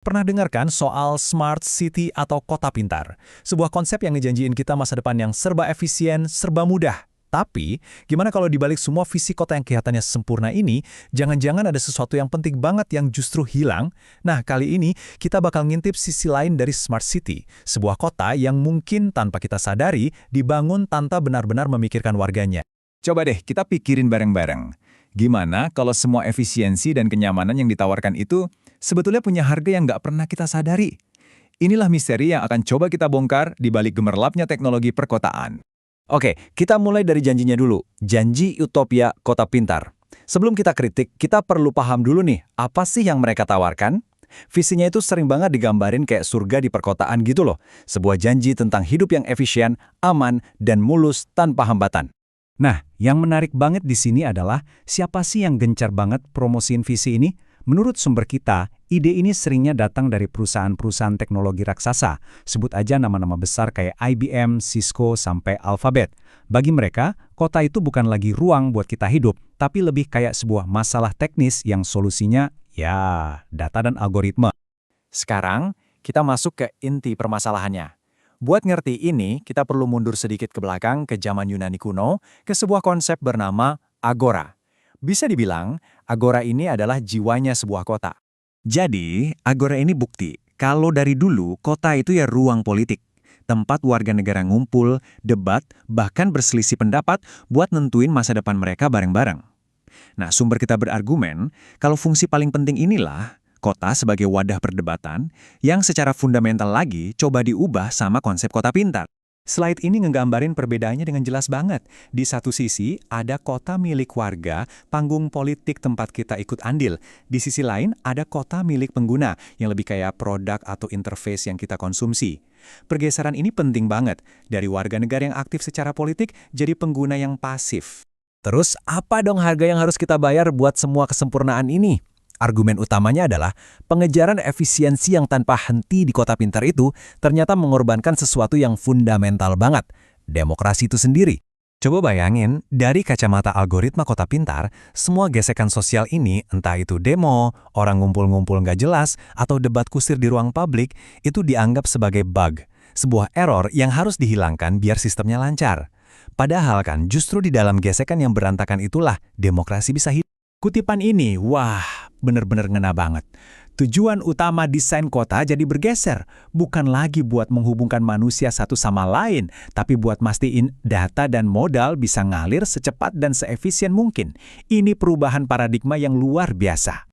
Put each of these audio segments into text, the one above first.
Pernah dengar kan soal smart city atau kota pintar? Sebuah konsep yang ngejanjiin kita masa depan yang serba efisien, serba mudah. Tapi, gimana kalau dibalik semua visi kota yang kelihatannya sempurna ini, jangan-jangan ada sesuatu yang penting banget yang justru hilang? Nah, kali ini kita bakal ngintip sisi lain dari smart city, sebuah kota yang mungkin tanpa kita sadari dibangun tanpa benar-benar memikirkan warganya. Coba deh kita pikirin bareng-bareng. Gimana kalau semua efisiensi dan kenyamanan yang ditawarkan itu sebetulnya punya harga yang nggak pernah kita sadari? Inilah misteri yang akan coba kita bongkar di balik gemerlapnya teknologi perkotaan. Oke, kita mulai dari janjinya dulu. Janji utopia kota pintar. Sebelum kita kritik, kita perlu paham dulu nih, apa sih yang mereka tawarkan? Visinya itu sering banget digambarin kayak surga di perkotaan gitu loh. Sebuah janji tentang hidup yang efisien, aman, dan mulus tanpa hambatan. Nah, yang menarik banget di sini adalah siapa sih yang gencar banget promosiin visi ini? Menurut sumber kita, ide ini seringnya datang dari perusahaan-perusahaan teknologi raksasa. Sebut aja nama-nama besar kayak IBM, Cisco, sampai Alphabet. Bagi mereka, kota itu bukan lagi ruang buat kita hidup, tapi lebih kayak sebuah masalah teknis yang solusinya, ya, data dan algoritma. Sekarang, kita masuk ke inti permasalahannya. Buat ngerti ini, kita perlu mundur sedikit ke belakang ke zaman Yunani kuno, ke sebuah konsep bernama agora. Bisa dibilang, agora ini adalah jiwanya sebuah kota. Jadi, agora ini bukti kalau dari dulu kota itu ya ruang politik. Tempat warga negara ngumpul, debat, bahkan berselisih pendapat buat nentuin masa depan mereka bareng-bareng. Nah, sumber kita berargumen, kalau fungsi paling penting inilah kota sebagai wadah perdebatan yang secara fundamental lagi coba diubah sama konsep kota pintar. Slide ini ngegambarin perbedaannya dengan jelas banget. Di satu sisi, ada kota milik warga, panggung politik tempat kita ikut andil. Di sisi lain, ada kota milik pengguna, yang lebih kayak produk atau interface yang kita konsumsi. Pergeseran ini penting banget, dari warga negara yang aktif secara politik jadi pengguna yang pasif. Terus apa dong harga yang harus kita bayar buat semua kesempurnaan ini? Argumen utamanya adalah pengejaran efisiensi yang tanpa henti di kota pintar itu ternyata mengorbankan sesuatu yang fundamental banget, demokrasi itu sendiri. Coba bayangin, dari kacamata algoritma kota pintar, semua gesekan sosial ini, entah itu demo, orang ngumpul-ngumpul nggak jelas, atau debat kusir di ruang publik, itu dianggap sebagai bug, sebuah error yang harus dihilangkan biar sistemnya lancar. Padahal kan justru di dalam gesekan yang berantakan itulah demokrasi bisa hidup. Kutipan ini, wah, bener-bener ngena banget. Tujuan utama desain kota jadi bergeser, bukan lagi buat menghubungkan manusia satu sama lain, tapi buat mastiin data dan modal bisa ngalir secepat dan seefisien mungkin. Ini perubahan paradigma yang luar biasa.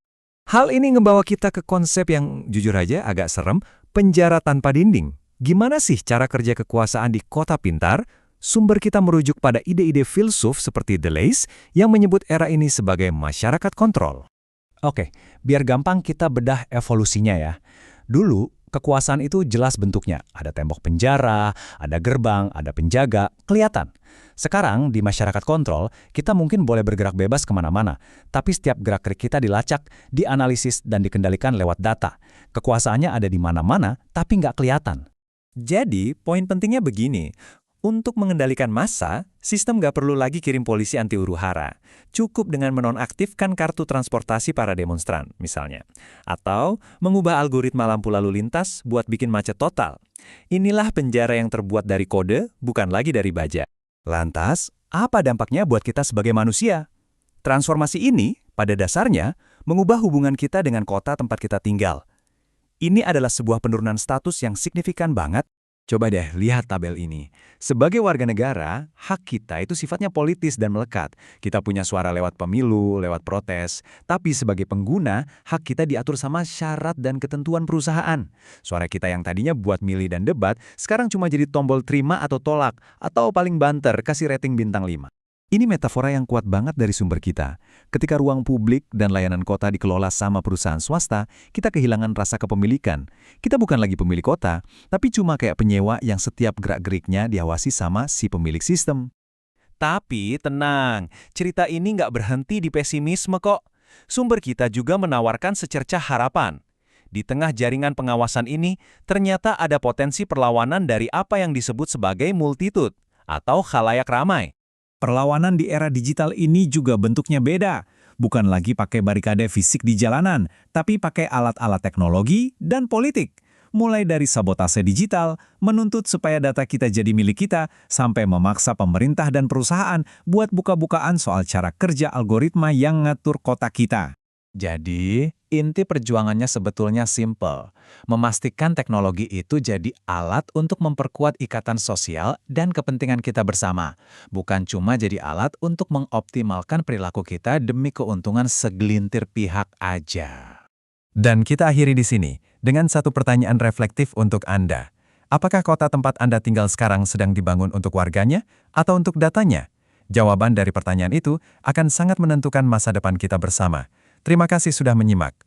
Hal ini ngebawa kita ke konsep yang jujur aja agak serem, penjara tanpa dinding. Gimana sih cara kerja kekuasaan di kota pintar? Sumber kita merujuk pada ide-ide filsuf seperti Deleuze yang menyebut era ini sebagai masyarakat kontrol. Oke, biar gampang kita bedah evolusinya ya. Dulu, kekuasaan itu jelas bentuknya. Ada tembok penjara, ada gerbang, ada penjaga, kelihatan. Sekarang, di masyarakat kontrol, kita mungkin boleh bergerak bebas kemana-mana. Tapi setiap gerak-gerik kita dilacak, dianalisis, dan dikendalikan lewat data. Kekuasaannya ada di mana-mana, tapi nggak kelihatan. Jadi, poin pentingnya begini. Untuk mengendalikan massa, sistem nggak perlu lagi kirim polisi anti huru-hara. Cukup dengan menonaktifkan kartu transportasi para demonstran, misalnya. Atau mengubah algoritma lampu lalu lintas buat bikin macet total. Inilah penjara yang terbuat dari kode, bukan lagi dari baja. Lantas, apa dampaknya buat kita sebagai manusia? Transformasi ini, pada dasarnya, mengubah hubungan kita dengan kota tempat kita tinggal. Ini adalah sebuah penurunan status yang signifikan banget. Coba deh lihat tabel ini. Sebagai warga negara, hak kita itu sifatnya politis dan melekat. Kita punya suara lewat pemilu, lewat protes. Tapi sebagai pengguna, hak kita diatur sama syarat dan ketentuan perusahaan. Suara kita yang tadinya buat milih dan debat, sekarang cuma jadi tombol terima atau tolak, atau paling banter kasih rating bintang 5. Ini metafora yang kuat banget dari sumber kita. Ketika ruang publik dan layanan kota dikelola sama perusahaan swasta, kita kehilangan rasa kepemilikan. Kita bukan lagi pemilik kota, tapi cuma kayak penyewa yang setiap gerak-geriknya diawasi sama si pemilik sistem. Tapi tenang, cerita ini nggak berhenti di pesimisme kok. Sumber kita juga menawarkan secercah harapan. Di tengah jaringan pengawasan ini, ternyata ada potensi perlawanan dari apa yang disebut sebagai multitude atau khalayak ramai. Perlawanan di era digital ini juga bentuknya beda. bukan lagi pakai barikade fisik di jalanan, tapi pakai alat-alat teknologi dan politik. Mulai dari sabotase digital, menuntut supaya data kita jadi milik kita, sampai memaksa pemerintah dan perusahaan buat buka-bukaan soal cara kerja algoritma yang ngatur kota kita. Jadi, inti perjuangannya sebetulnya simple. Memastikan teknologi itu jadi alat untuk memperkuat ikatan sosial dan kepentingan kita bersama. Bukan cuma jadi alat untuk mengoptimalkan perilaku kita demi keuntungan segelintir pihak aja. Dan kita akhiri di sini, dengan satu pertanyaan reflektif untuk Anda. Apakah kota tempat Anda tinggal sekarang sedang dibangun untuk warganya atau untuk datanya? Jawaban dari pertanyaan itu akan sangat menentukan masa depan kita bersama. Terima kasih sudah menyimak.